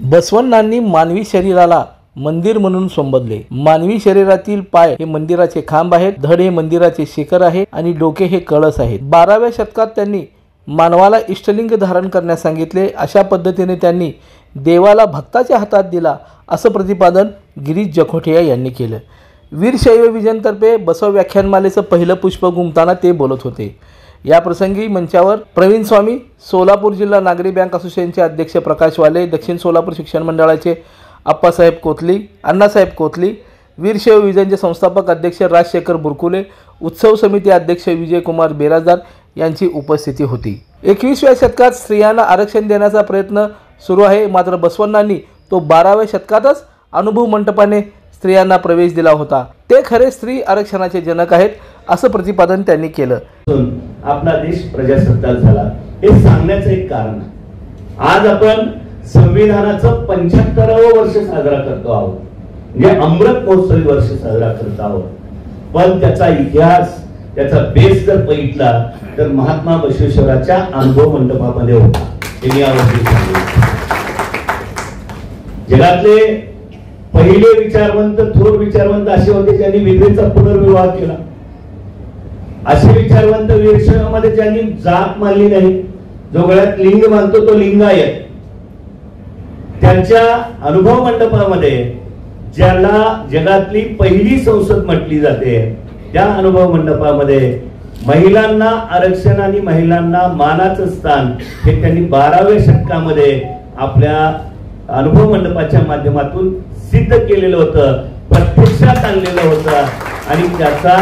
बसवण्णांनी मानवी शरीराला मंदिर म्हणून संबोधले। मानवी शरीरातील पाय हे मंदिराचे खांब आहेत, धड हे मंदिराचे शिखर आहे आणि डोके हे कळस आहेत। 12व्या शतकात त्यांनी मानवाला इष्टलिंग धारण करण्यास सांगितले। अशा पद्धतीने त्यांनी देवाला भक्ताच्या हातात दिला असं प्रतिपादन गिरीश जखोटिया यांनी केलं। वीरशैव विजनतर्फे बसव व्याख्यानमालेचं पहिलं पुष्प गुंफताना ते बोलत होते। या प्रसंगी मंचावर प्रवीण स्वामी, सोलापूर जिल्हा नागरी बँक असोसिएशनचे अध्यक्ष प्रकाश वाले, दक्षिण सोलापूर शिक्षण मंडळाचे अप्पासाहेब कोथली, अण्णासाहेब कोथली, वीरशैव विजनचे संस्थापक अध्यक्ष राजशेखर बुरकुले, उत्सव समिती अध्यक्ष विजयकुमार बेराजदार यांची उपस्थिती होती। 21व्या शतकात स्त्रियांना आरक्षण देण्याचा प्रयत्न सुरू आहे, मात्र बसवण्णांनी तो 12व्या शतकातच अनुभव मंडपाने स्त्रियांना प्रवेश दिला होता। ते खरे स्त्री आरक्षणाचे जनक आहेत असं प्रतिपादन त्यांनी केलं। आपला देश प्रजासत्ताक झाला हे सांगण्याचं एक कारण। आज आपण संविधानाचं 75वं वर्ष साजरा करतो आहोत, म्हणजे अमृत महोत्सवी वर्ष साजरा करत आहोत। पण त्याचा इतिहास, त्याचा बेस जर बघितला तर महात्मा बसवेश्वराच्या अनुभव मंडपामध्ये होता। त्यांनी यावर्षी सांगितलं जगातले पहिले विचारवंत, थोर विचारवंत असे होते ज्यांनी विधवेचा पुनर्विवाह केला। असे विचारवंत वीरशैवामध्ये ज्यांनी जात मानली नाही, जो गळ्यात लिंग मानतो तो लिंगायत। त्यांच्या अनुभव मंडपामध्ये ज्याला जगातली पहिली संसद म्हटली जाते, त्या अनुभव मंडपामध्ये महिलांना आरक्षण आणि महिलांना मानाचं स्थान हे त्यांनी 12व्या शतकामध्ये आपल्या अनुभव मंडपाच्या माध्यमातून सिद्ध केलेलं होतं, प्रत्यक्षात आणलेलं होतं आणि त्याचा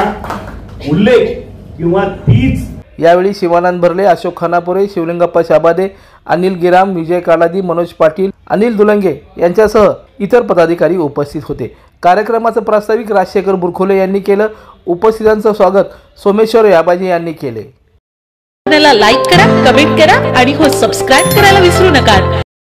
उल्लेख किंवा तीच। यावेळी शिवानंद भरले, अशोक खानापुरे, शिवलिंगप्पा शाबादे, अनिल गिराम, विजय कालादी, मनोज पाटील, अनिल दुलंगे यांच्यासह इतर पदाधिकारी उपस्थित होते। कार्यक्रमाचं प्रास्ताविक राजशेखर बुरकुले यांनी केलं। उपस्थितांचं स्वागत सोमेश्वर याबाजी यांनी केले। लाईक करा, कमेंट करा आणि सबस्क्राइब करायला विसरू नका।